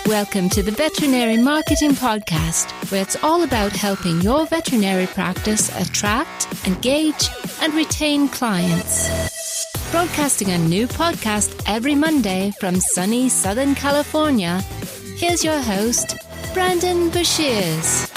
Welcome to the Veterinary Marketing Podcast, where it's all about helping your veterinary practice attract, engage, and retain clients. Broadcasting a new podcast every Monday from sunny Southern California, here's your host, Brandon Bashirs.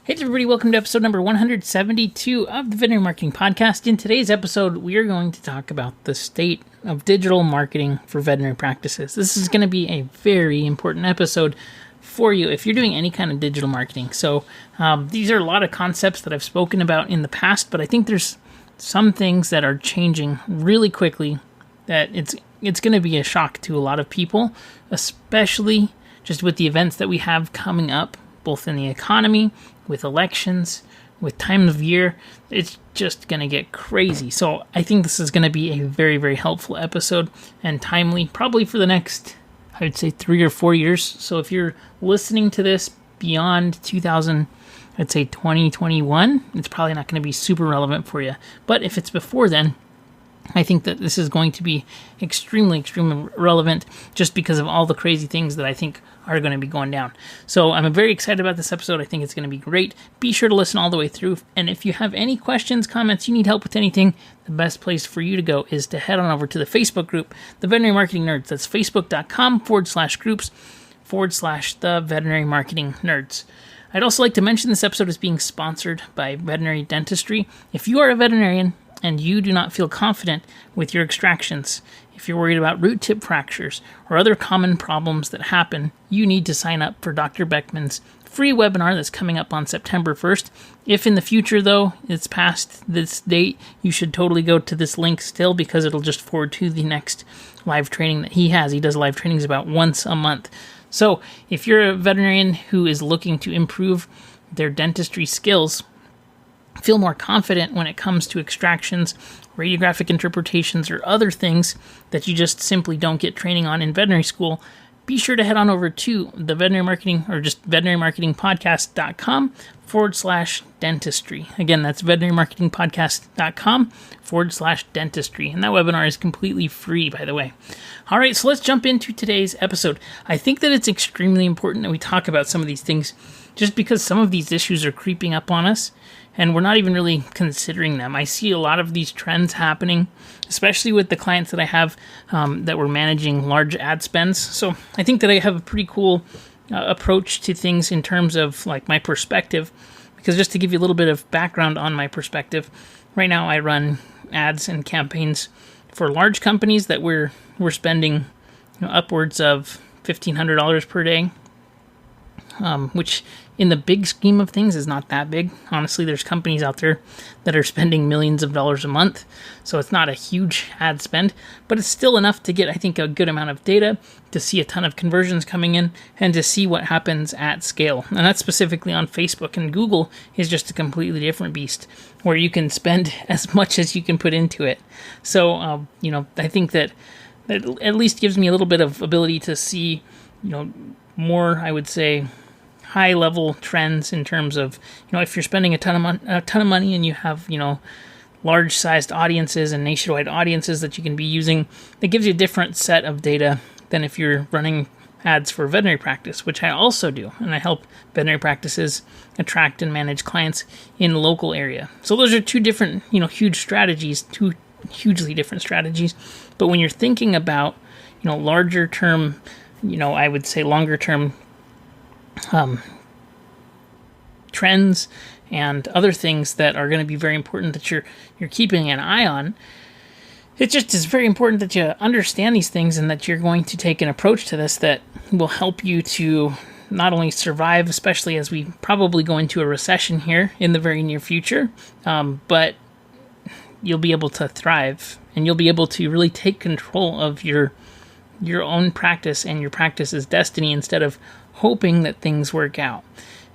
Hey everybody, welcome to episode number 172 of the Veterinary Marketing Podcast. In today's episode, we are going to talk about the state of digital marketing for veterinary practices. This is going to be a very important episode for you if you're doing any kind of digital marketing. So these are a lot of concepts that I've spoken about in the past, but I think there's some things that are changing really quickly that it's going to be a shock to a lot of people, especially just with the events that we have coming up, both in the economy, with elections, with time of year. It's just going to get crazy. So I think this is going to be a very, very helpful episode and timely, probably for the next, I would say, 3 or 4 years. So if you're listening to this beyond 2021, it's probably not going to be super relevant for you. But if it's before then, I think that this is going to be extremely, extremely relevant just because of all the crazy things that I think are going to be going down. So I'm very excited about this episode. I think it's going to be great. Be sure to listen all the way through. And if you have any questions, comments, you need help with anything, the best place for you to go is to head on over to the Facebook group, The Veterinary Marketing Nerds. That's facebook.com/groups/The Veterinary Marketing Nerds. I'd also like to mention this episode is being sponsored by Veterinary Dentistry. If you are a veterinarian and you do not feel confident with your extractions, if you're worried about root tip fractures or other common problems that happen, you need to sign up for Dr. Beckman's free webinar that's coming up on September 1st. If in the future, though, it's past this date, you should totally go to this link still because it'll just forward to the next live training that he has. He does live trainings about once a month. So if you're a veterinarian who is looking to improve their dentistry skills, feel more confident when it comes to extractions, radiographic interpretations, or other things that you just simply don't get training on in veterinary school, be sure to head on over to the veterinary marketing or just veterinarymarketingpodcast.com/dentistry. Again, that's veterinarymarketingpodcast.com/dentistry. And that webinar is completely free, by the way. All right, so let's jump into today's episode. I think that it's extremely important that we talk about some of these things just because some of these issues are creeping up on us and we're not even really considering them. I see a lot of these trends happening, especially with the clients that I have that were managing large ad spends. So I think that I have a pretty cool approach to things in terms of like my perspective, because just to give you a little bit of background on my perspective, right now I run ads and campaigns for large companies that we're spending upwards of $1,500 per day, which in the big scheme of things is not that big. Honestly, there's companies out there that are spending millions of dollars a month, so it's not a huge ad spend, but it's still enough to get, I think, a good amount of data, to see a ton of conversions coming in, and to see what happens at scale. And that's specifically on Facebook, and Google is just a completely different beast, where you can spend as much as you can put into it. So, I think that at least gives me a little bit of ability to see, more, I would say, high-level trends in terms of, if you're spending a ton of money and you have, large-sized audiences and nationwide audiences that you can be using, that gives you a different set of data than if you're running ads for veterinary practice, which I also do, and I help veterinary practices attract and manage clients in the local area. So those are two different, huge strategies, two hugely different strategies. But when you're thinking about, larger term, I would say longer term trends and other things that are going to be very important that you're keeping an eye on, it just is very important that you understand these things and that you're going to take an approach to this that will help you to not only survive, especially as we probably go into a recession here in the very near future, but you'll be able to thrive and you'll be able to really take control of your own practice and your practice's destiny instead of hoping that things work out.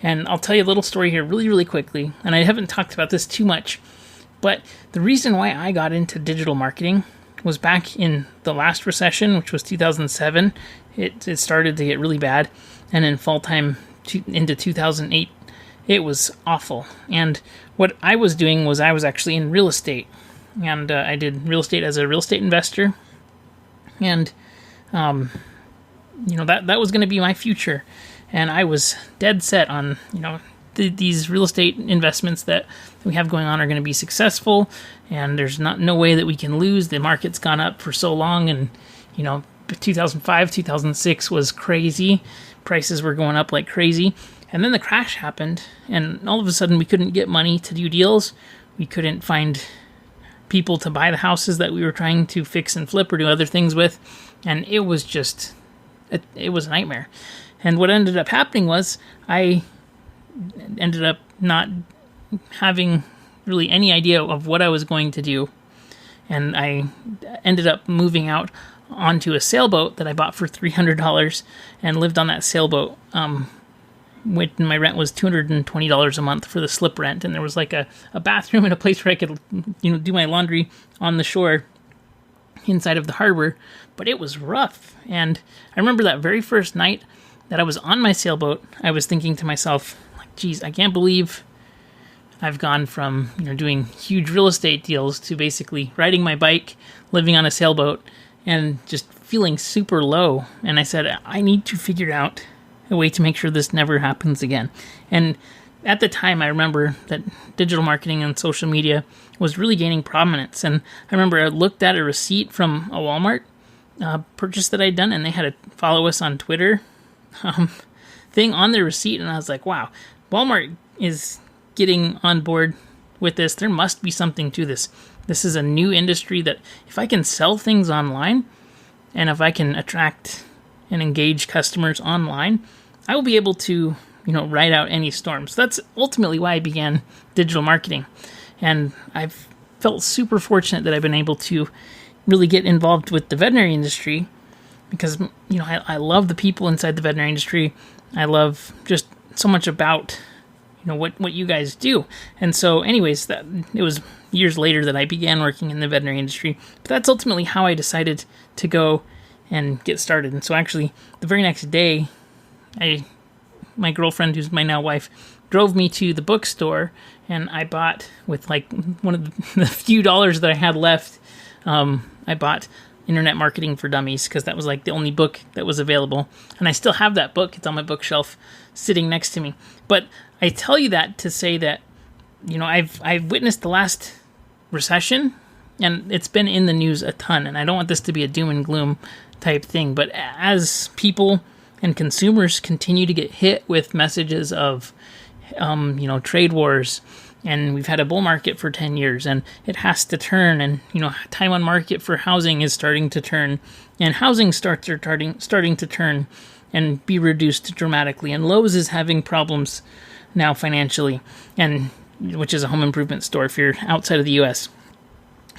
And I'll tell you a little story here really, really quickly, and I haven't talked about this too much, but the reason why I got into digital marketing was back in the last recession, which was 2007. It started to get really bad, and in fall time into 2008 It was awful. And what I was doing was I was actually in real estate. And I did real estate as a real estate investor. And, that was going to be my future. And I was dead set on, these real estate investments that we have going on are going to be successful. And there's no way that we can lose. The market's gone up for so long. And, 2005, 2006 was crazy. Prices were going up like crazy. And then the crash happened, and all of a sudden we couldn't get money to do deals. We couldn't find people to buy the houses that we were trying to fix and flip or do other things with. And it was just, it was a nightmare. And what ended up happening was I ended up not having really any idea of what I was going to do. And I ended up moving out onto a sailboat that I bought for $300 and lived on that sailboat. When my rent was $220 a month for the slip rent, and there was like a bathroom and a place where I could, do my laundry on the shore inside of the harbor, but it was rough. And I remember that very first night that I was on my sailboat, I was thinking to myself, like, geez, I can't believe I've gone from, doing huge real estate deals to basically riding my bike, living on a sailboat, and just feeling super low. And I said, I need to figure out a way to make sure this never happens again. And at the time, I remember that digital marketing and social media was really gaining prominence. And I remember I looked at a receipt from a Walmart purchase that I'd done, and they had a follow us on Twitter thing on their receipt. And I was like, wow, Walmart is getting on board with this. There must be something to this. This is a new industry that if I can sell things online, and if I can attract and engage customers online, I will be able to, ride out any storm. So that's ultimately why I began digital marketing. And I've felt super fortunate that I've been able to really get involved with the veterinary industry because, I love the people inside the veterinary industry. I love just so much about, what you guys do. And so anyways, that it was years later that I began working in the veterinary industry. But that's ultimately how I decided to go and get started. And so actually, the very next day, my girlfriend, who's my now wife, drove me to the bookstore, and I bought, with like one of the few dollars that I had left, I bought Internet Marketing for Dummies, because that was like the only book that was available. And I still have that book. It's on my bookshelf sitting next to me. But I tell you that to say that, I've witnessed the last recession, and it's been in the news a ton, and I don't want this to be a doom and gloom type thing, but as people and consumers continue to get hit with messages of, trade wars, and we've had a bull market for 10 years, and it has to turn, and, time on market for housing is starting to turn, and housing starts are starting to turn and be reduced dramatically, and Lowe's is having problems now financially, and which is a home improvement store if you're outside of the U.S.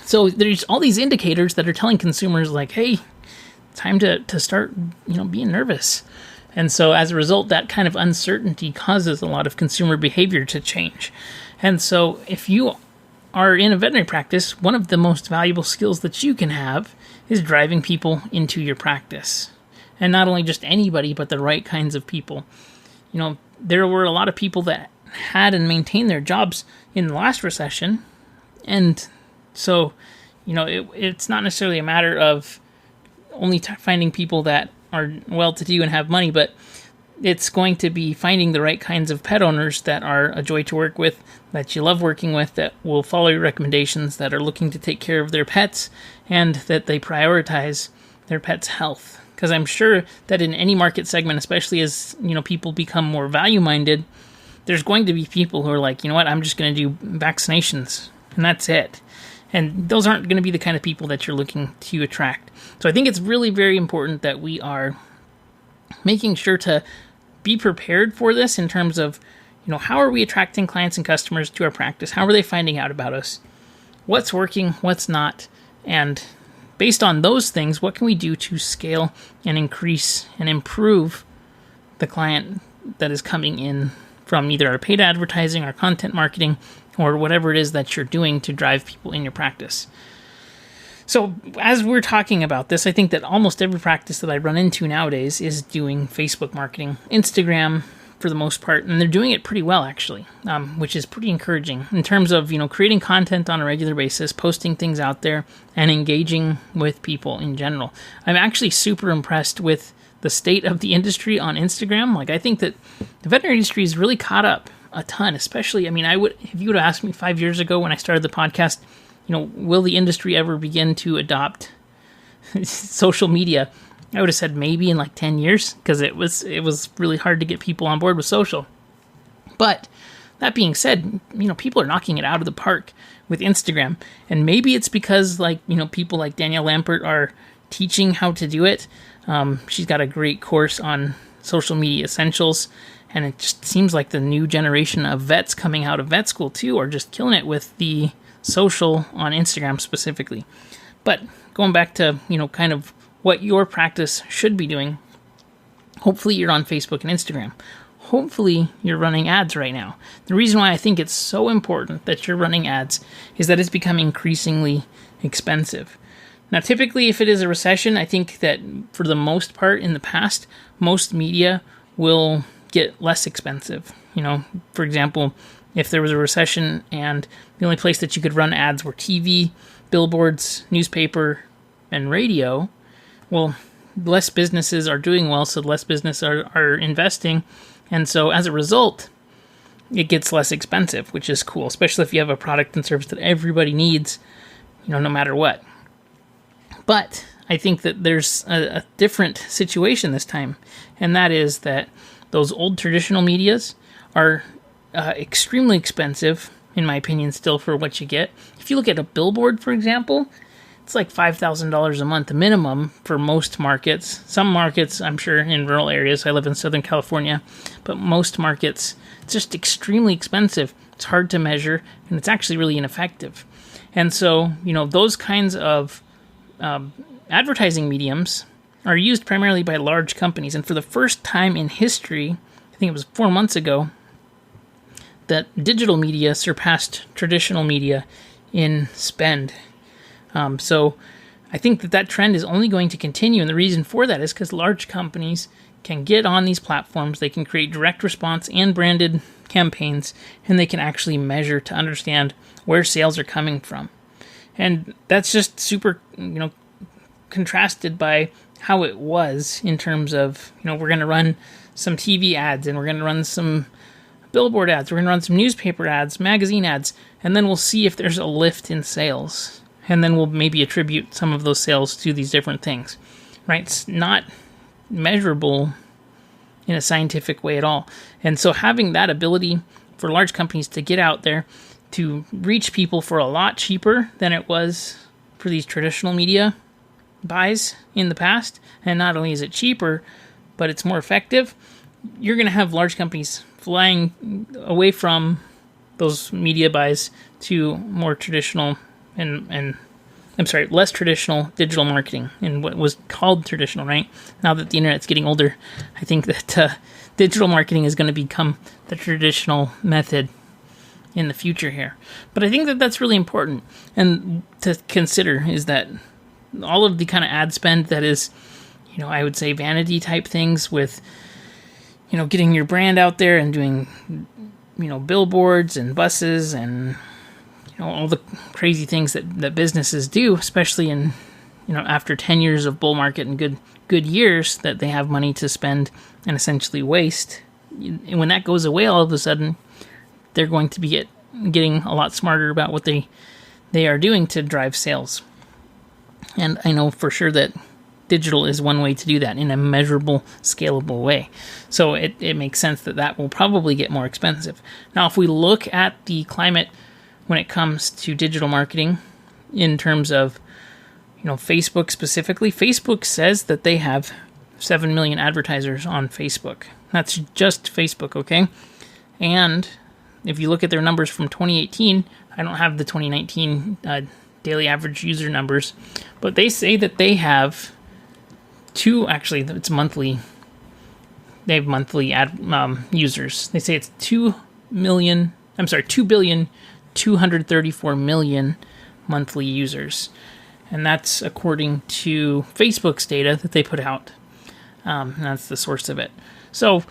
So there's all these indicators that are telling consumers like, hey, time to start, being nervous. And so as a result, that kind of uncertainty causes a lot of consumer behavior to change. And so if you are in a veterinary practice, one of the most valuable skills that you can have is driving people into your practice. And not only just anybody, but the right kinds of people. There were a lot of people that had and maintained their jobs in the last recession. And so, it's not necessarily a matter of only finding people that are well-to-do and have money, but it's going to be finding the right kinds of pet owners that are a joy to work with, that you love working with, that will follow your recommendations, that are looking to take care of their pets, and that they prioritize their pet's health. Because I'm sure that in any market segment, especially as people become more value-minded, there's going to be people who are like, I'm just going to do vaccinations, and that's it. And those aren't going to be the kind of people that you're looking to attract. So I think it's really very important that we are making sure to be prepared for this in terms of, how are we attracting clients and customers to our practice? How are they finding out about us? What's working, what's not? And based on those things, what can we do to scale and increase and improve the client that is coming in from either our paid advertising, our content marketing, or whatever it is that you're doing to drive people in your practice. So as we're talking about this, I think that almost every practice that I run into nowadays is doing Facebook marketing, Instagram, for the most part, and they're doing it pretty well, actually, which is pretty encouraging in terms of, creating content on a regular basis, posting things out there, and engaging with people in general. I'm actually super impressed with the state of the industry on Instagram. Like, I think that the veterinary industry is really caught up a ton, especially, if you would have asked me 5 years ago when I started the podcast, will the industry ever begin to adopt social media? I would have said maybe in like 10 years, because it was really hard to get people on board with social. But that being said, people are knocking it out of the park with Instagram. And maybe it's because people like Danielle Lampert are teaching how to do it. She's got a great course on social media essentials. And it just seems like the new generation of vets coming out of vet school too are just killing it with the social on Instagram specifically. But going back to, kind of what your practice should be doing, hopefully you're on Facebook and Instagram. Hopefully you're running ads right now. The reason why I think it's so important that you're running ads is that it's become increasingly expensive. Now, typically, if it is a recession, I think that for the most part in the past, most media will get less expensive. For example, if there was a recession and the only place that you could run ads were TV, billboards, newspaper, and radio, well, less businesses are doing well, so less business are investing. And so as a result, it gets less expensive, which is cool, especially if you have a product and service that everybody needs, no matter what. But I think that there's a different situation this time, and that is that those old traditional medias are extremely expensive, in my opinion, still for what you get. If you look at a billboard, for example, it's like $5,000 a month minimum for most markets. Some markets, I'm sure, in rural areas. I live in Southern California, but most markets, it's just extremely expensive. It's hard to measure, and it's actually really ineffective. And so, those kinds of advertising mediums are used primarily by large companies. And for the first time in history, I think it was 4 months ago, that digital media surpassed traditional media in spend. So I think that trend is only going to continue. And the reason for that is because large companies can get on these platforms. They can create direct response and branded campaigns, and they can actually measure to understand where sales are coming from. And that's just super, contrasted by how it was in terms of, we're going to run some TV ads, and we're going to run some billboard ads, we're going to run some newspaper ads, magazine ads, and then we'll see if there's a lift in sales. And then we'll maybe attribute some of those sales to these different things, right? It's not measurable in a scientific way at all. And so having that ability for large companies to get out there to reach people for a lot cheaper than it was for these traditional media buys in the past, and not only is it cheaper, but it's more effective, you're going to have large companies flying away from those media buys to more traditional less traditional digital marketing, and what was called traditional, right? Now that the internet's getting older, I think that digital marketing is going to become the traditional method in the future here. But I think that that's really important, and to consider is that all of the kind of ad spend that is, I would say vanity type things with, getting your brand out there and doing, billboards and buses and all the crazy things that businesses do, especially in, after 10 years of bull market and good years that they have money to spend and essentially waste. And when that goes away, all of a sudden, they're going to be getting a lot smarter about what they are doing to drive sales. And I know for sure that digital is one way to do that in a measurable, scalable way. So it makes sense that will probably get more expensive. Now, if we look at the climate when it comes to digital marketing in terms of, Facebook specifically, Facebook says that they have 7 million advertisers on Facebook. That's just Facebook, okay? And if you look at their numbers from 2018, I don't have the 2019 daily average user numbers, but they say that they have it's monthly. They have monthly ad users. They say it's 2,234,000,000 monthly users. And that's according to Facebook's data that they put out. And that's the source of it. So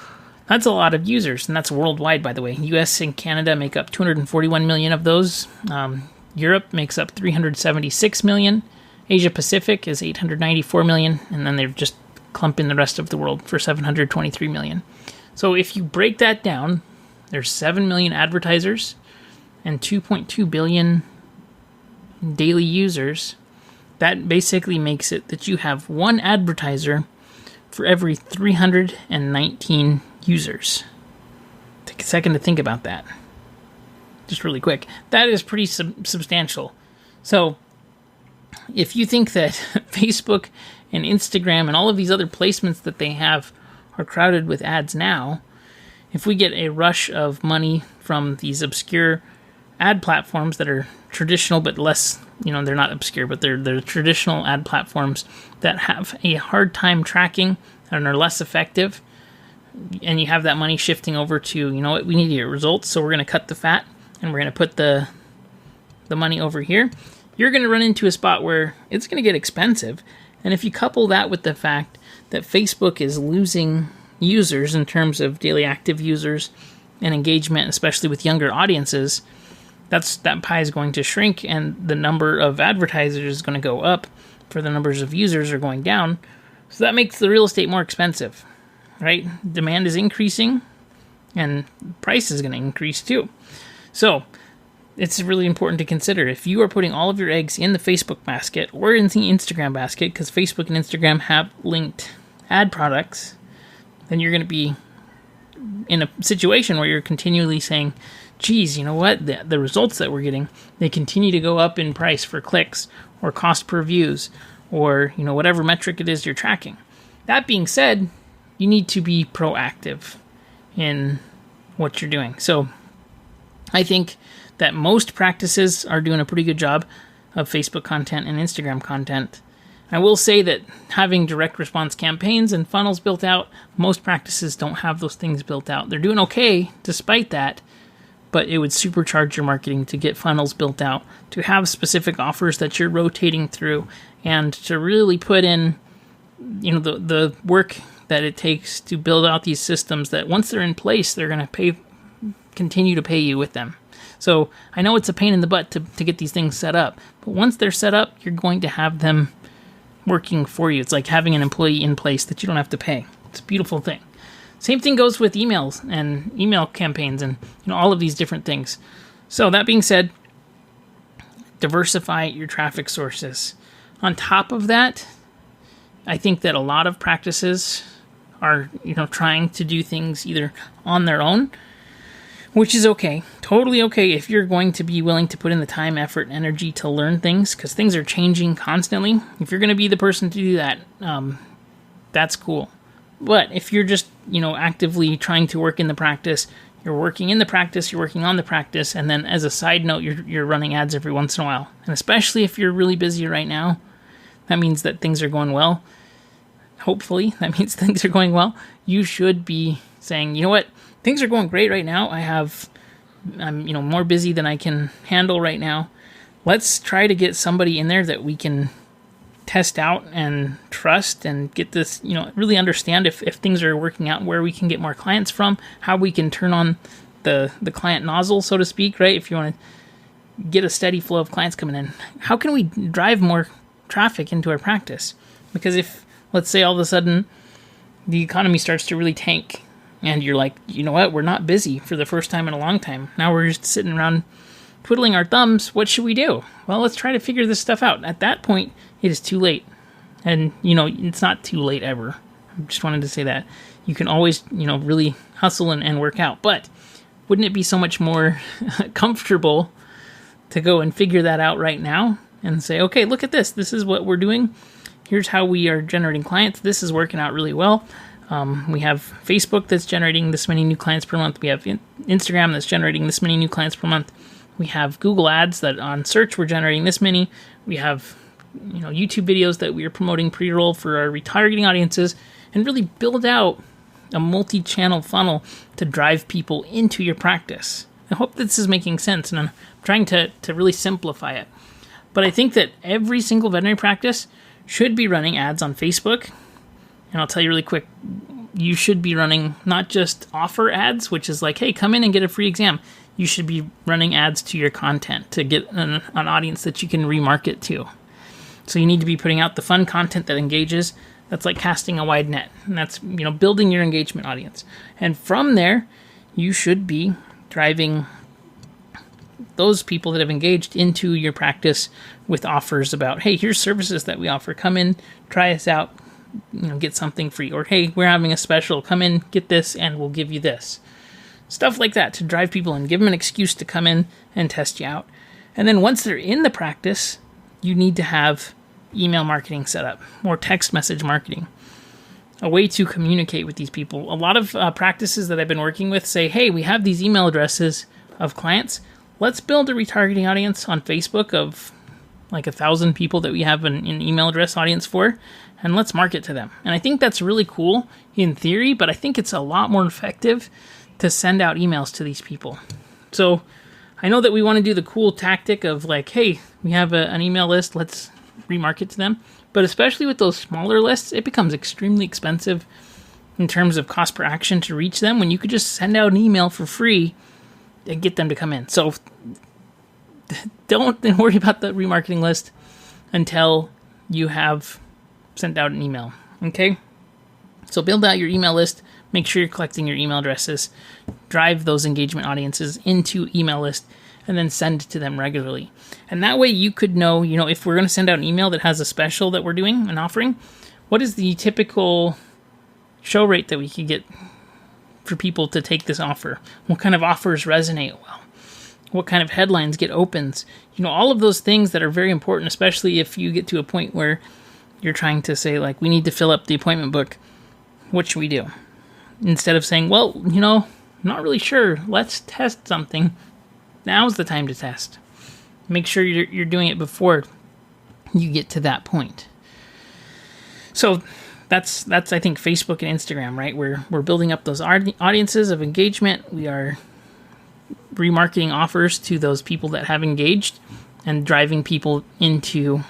That's a lot of users, and that's worldwide, by the way. US and Canada make up 241 million of those. Europe makes up 376 million. Asia Pacific is 894 million, and then they're just clumping the rest of the world for 723 million. So if you break that down, there's 7 million advertisers and 2.2 billion daily users. That basically makes it that you have one advertiser for every 319 users. Take a second to think about that. Just really quick. That is pretty substantial. So if you think that Facebook and Instagram and all of these other placements that they have are crowded with ads now, if we get a rush of money from these obscure ad platforms that are traditional but less, they're not obscure, but they're traditional ad platforms that have a hard time tracking and are less effective, and you have that money shifting over to, we need to get results, so we're going to cut the fat and we're going to put the money over here, you're going to run into a spot where it's going to get expensive. And if you couple that with the fact that Facebook is losing users in terms of daily active users and engagement, especially with younger audiences, that pie is going to shrink, and the number of advertisers is going to go up for the numbers of users are going down. So that makes the real estate more expensive, right? Demand is increasing, and price is going to increase too. So it's really important to consider if you are putting all of your eggs in the Facebook basket or in the Instagram basket, because Facebook and Instagram have linked ad products, then you're going to be in a situation where you're continually saying, geez, you know what, the results that we're getting, they continue to go up in price for clicks or cost per views or, whatever metric it is you're tracking. That being said, you need to be proactive in what you're doing. So I think that most practices are doing a pretty good job of Facebook content and Instagram content. I will say that having direct response campaigns and funnels built out, most practices don't have those things built out. They're doing okay despite that, but it would supercharge your marketing to get funnels built out, to have specific offers that you're rotating through, and to really put in, the work that it takes to build out these systems that once they're in place, they're going to continue to pay you with them. So I know it's a pain in the butt to get these things set up, but once they're set up, you're going to have them working for you. It's like having an employee in place that you don't have to pay. It's a beautiful thing. Same thing goes with emails and email campaigns and all of these different things. So that being said, diversify your traffic sources. On top of that, I think that a lot of practices are trying to do things either on their own, which is okay, totally okay if you're going to be willing to put in the time, effort, and energy to learn things, because things are changing constantly. If you're going to be the person to do that, that's cool. But if you're just, actively trying to work in the practice, you're working in the practice, you're working on the practice, and then as a side note, you're running ads every once in a while. And especially if you're really busy right now, that means that things are going well. Hopefully, that means things are going well. You should be saying, things are going great right now. I'm more busy than I can handle right now. Let's try to get somebody in there that we can test out and trust and get this, really understand if things are working out, where we can get more clients from, how we can turn on the client nozzle, so to speak, right? If you want to get a steady flow of clients coming in, how can we drive more traffic into our practice? Because if, let's say all of a sudden the economy starts to really tank and you're like, we're not busy for the first time in a long time. Now we're just sitting around twiddling our thumbs. What should we do? Well, let's try to figure this stuff out. At that point, it is too late. And, it's not too late ever. I just wanted to say that. You can always, really hustle and work out. But wouldn't it be so much more comfortable to go and figure that out right now and say, okay, look at this. This is what we're doing. Here's how we are generating clients. This is working out really well. We have Facebook that's generating this many new clients per month. We have Instagram that's generating this many new clients per month. We have Google Ads that on search we're generating this many. We have YouTube videos that we are promoting pre-roll for our retargeting audiences, and really build out a multi-channel funnel to drive people into your practice. I hope this is making sense, and I'm trying to really simplify it. But I think that every single veterinary practice should be running ads on Facebook. And I'll tell you really quick you should be running not just offer ads, which is like, hey, come in and get a free exam. You should be running ads to your content to get an audience that you can remarket to. So you need to be putting out the fun content that engages. That's like casting a wide net. And that's, building your engagement audience. And from there, you should be driving those people that have engaged into your practice with offers about, hey, here's services that we offer. Come in, try us out, get something free. Or, hey, we're having a special. Come in, get this, and we'll give you this. Stuff like that to drive people and give them an excuse to come in and test you out. And then once they're in the practice, you need to have email marketing set up, or text message marketing, a way to communicate with these people. A lot of practices that I've been working with say, hey, we have these email addresses of clients. Let's build a retargeting audience on Facebook of like 1,000 people that we have an email address audience for, and let's market to them. And I think that's really cool in theory, but I think it's a lot more effective to send out emails to these people. So I know that we want to do the cool tactic of like, hey, we have an email list, let's remarket to them. But especially with those smaller lists, it becomes extremely expensive in terms of cost per action to reach them when you could just send out an email for free and get them to come in. So don't worry about the remarketing list until you have sent out an email. Okay? So build out your email list. Make sure you're collecting your email addresses. Drive those engagement audiences into email list and then send to them regularly. And that way you could know, if we're going to send out an email that has a special that we're doing and offering, what is the typical show rate that we could get for people to take this offer? What kind of offers resonate well? What kind of headlines get opens? All of those things that are very important, especially if you get to a point where you're trying to say, like, we need to fill up the appointment book. What should we do? Instead of saying, well, I'm not really sure. Let's test something. Now's the time to test. Make sure you're doing it before you get to that point. So that's I think Facebook and Instagram, right? We're building up those audiences of engagement. We are remarketing offers to those people that have engaged and driving people into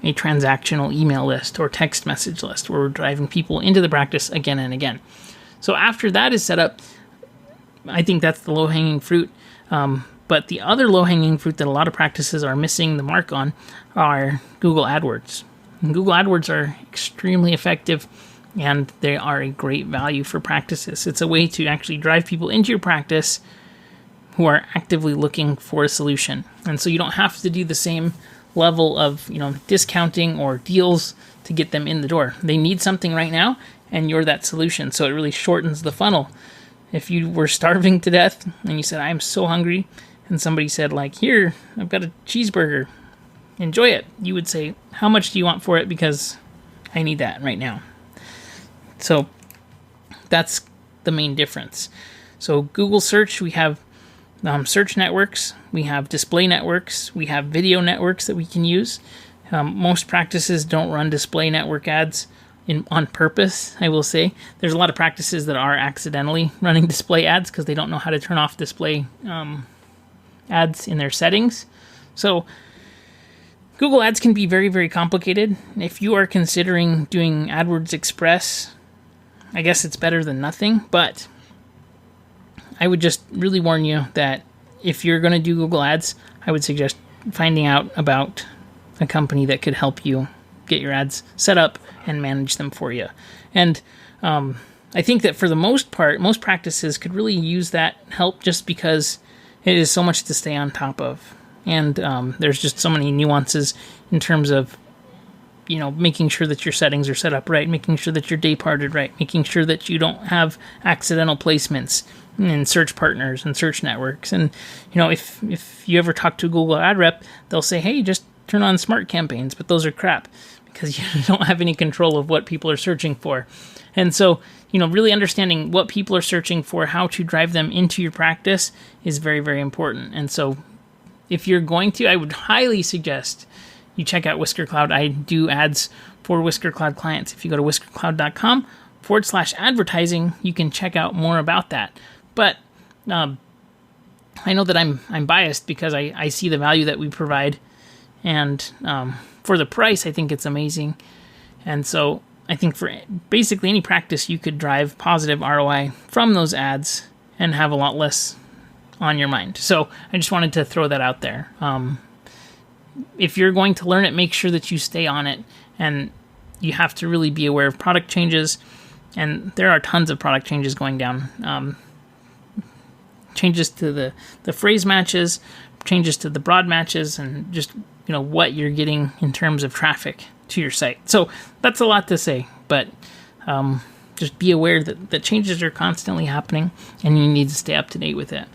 a transactional email list or text message list where we're driving people into the practice again and again. So after that is set up, I think that's the low-hanging fruit. But the other low-hanging fruit that a lot of practices are missing the mark on are Google AdWords. And Google AdWords are extremely effective, and they are a great value for practices. It's a way to actually drive people into your practice who are actively looking for a solution. And so you don't have to do the same level of discounting or deals to get them in the door. They need something right now, and you're that solution. So it really shortens the funnel. If you were starving to death and you said, I'm so hungry, and somebody said, like, here, I've got a cheeseburger, enjoy it, you would say, how much do you want for it? Because I need that right now. So that's the main difference. So Google search, we have search networks, we have display networks, we have video networks that we can use. Most practices don't run display network ads on purpose, I will say. There's a lot of practices that are accidentally running display ads because they don't know how to turn off display ads in their settings. So Google Ads can be very, very complicated. If you are considering doing AdWords Express, I guess it's better than nothing, but I would just really warn you that if you're going to do Google Ads, I would suggest finding out about a company that could help you get your ads set up and manage them for you. And I think that for the most part, most practices could really use that help just because it is so much to stay on top of. And there's just so many nuances in terms of, making sure that your settings are set up right, making sure that you're day parted right, making sure that you don't have accidental placements in search partners and search networks. And, if you ever talk to a Google ad rep, they'll say, hey, just turn on smart campaigns, but those are crap because you don't have any control of what people are searching for. And so, really understanding what people are searching for, how to drive them into your practice is very, very important. And so if you're going to, I would highly suggest you check out Whisker Cloud. I do ads for Whisker Cloud clients. If you go to whiskercloud.com/advertising, you can check out more about that. But I know that I'm biased because I see the value that we provide. And for the price, I think it's amazing. And so I think for basically any practice, you could drive positive ROI from those ads and have a lot less on your mind. So I just wanted to throw that out there. If you're going to learn it, make sure that you stay on it, and you have to really be aware of product changes. And there are tons of product changes going down. Changes to the phrase matches, changes to the broad matches, and just what you're getting in terms of traffic to your site. So that's a lot to say, but just be aware that the changes are constantly happening, and you need to stay up to date with it.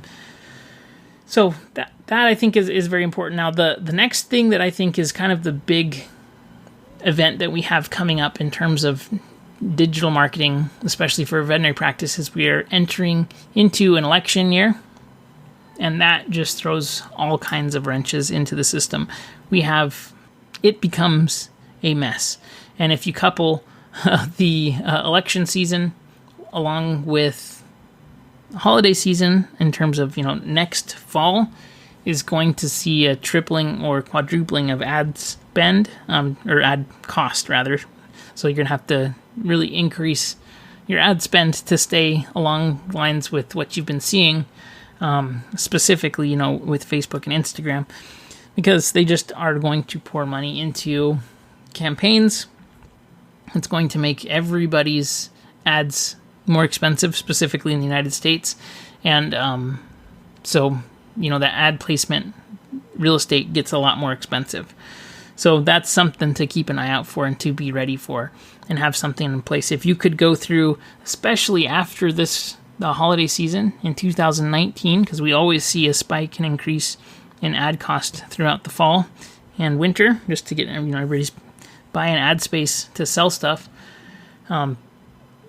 So that I think is very important. Now, the next thing that I think is kind of the big event that we have coming up in terms of digital marketing, especially for veterinary practice, is we are entering into an election year, and that just throws all kinds of wrenches into the system. It becomes a mess. And if you couple the election season along with holiday season, in terms of next fall is going to see a tripling or quadrupling of ad spend, or ad cost rather. So you're gonna have to really increase your ad spend to stay along lines with what you've been seeing, specifically with Facebook and Instagram, because they just are going to pour money into campaigns. It's going to make everybody's ads more expensive, specifically in the United States. And so the ad placement real estate gets a lot more expensive. So that's something to keep an eye out for and to be ready for and have something in place. If you could go through, especially after the holiday season in 2019, because we always see a spike and increase in ad cost throughout the fall and winter, just to get everybody's buying ad space to sell stuff.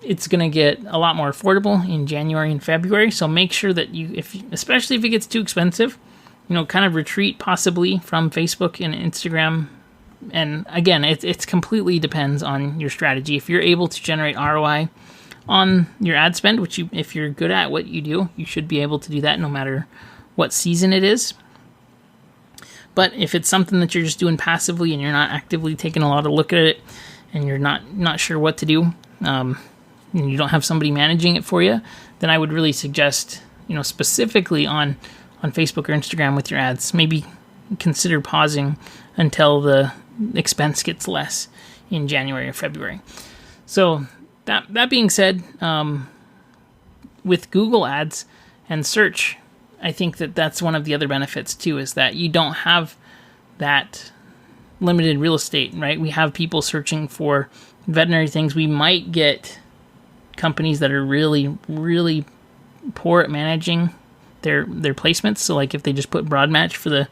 It's going to get a lot more affordable in January and February. So make sure that especially if it gets too expensive, kind of retreat possibly from Facebook and Instagram. And again, it completely depends on your strategy. If you're able to generate ROI on your ad spend, if you're good at what you do, you should be able to do that no matter what season it is. But if it's something that you're just doing passively and you're not actively taking a lot of look at it, and you're not sure what to do, and you don't have somebody managing it for you, then I would really suggest, specifically on Facebook or Instagram with your ads, maybe consider pausing until the expense gets less in January or February. So that being said, with Google Ads and search, I think that's one of the other benefits too, is that you don't have that limited real estate, right? We have people searching for veterinary things. We might get companies that are really, really poor at managing their placements. So like if they just put broad match for the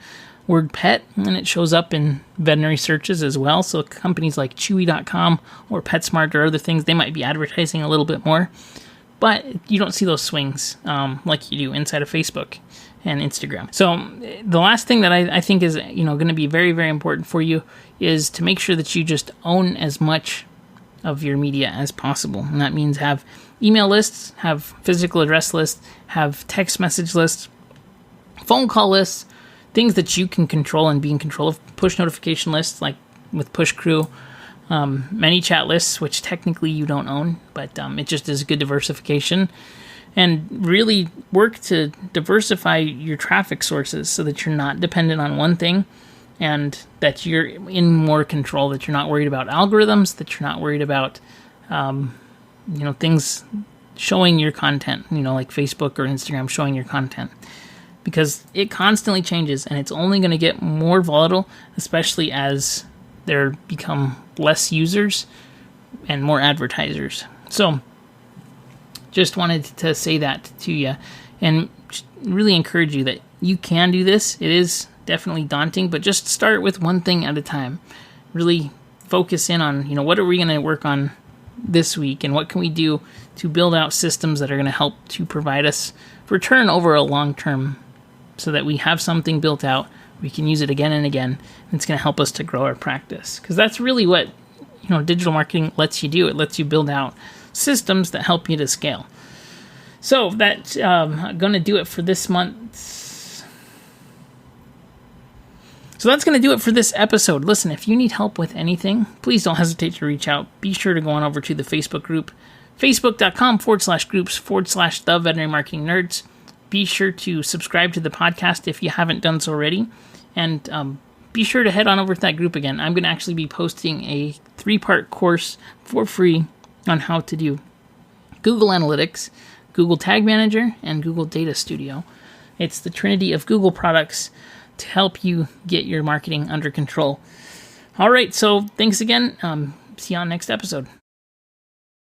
word pet, and it shows up in veterinary searches as well. So companies like Chewy.com or PetSmart or other things, they might be advertising a little bit more, but you don't see those swings like you do inside of Facebook and Instagram. So the last thing that I think is going to be very, very important for you is to make sure that you just own as much of your media as possible. And that means have email lists, have physical address lists, have text message lists, phone call lists, things that you can control and be in control of, push notification lists like with Push Crew, many chat lists, which technically you don't own, but it just is good diversification. And really work to diversify your traffic sources so that you're not dependent on one thing, and that you're in more control, that you're not worried about algorithms, that you're not worried about things showing your content, like Facebook or Instagram showing your content, because it constantly changes and it's only going to get more volatile, especially as there become less users and more advertisers. So just wanted to say that to you and really encourage you that you can do this. It is definitely daunting, but just start with one thing at a time. Really focus in on, what are we going to work on this week, and what can we do to build out systems that are going to help to provide us return over a long term, so that we have something built out, we can use it again and again, and it's going to help us to grow our practice. Because that's really what digital marketing lets you do. It lets you build out systems that help you to scale. So that's going to do it for this month's So that's going to do it for this episode. Listen, if you need help with anything, please don't hesitate to reach out. Be sure to go on over to the Facebook group, facebook.com/groups/the veterinary marketing nerds. Be sure to subscribe to the podcast if you haven't done so already. And be sure to head on over to that group again. I'm going to actually be posting a 3-part course for free on how to do Google Analytics, Google Tag Manager, and Google Data Studio. It's the trinity of Google products to help you get your marketing under control. All right, so thanks again. See you on next episode.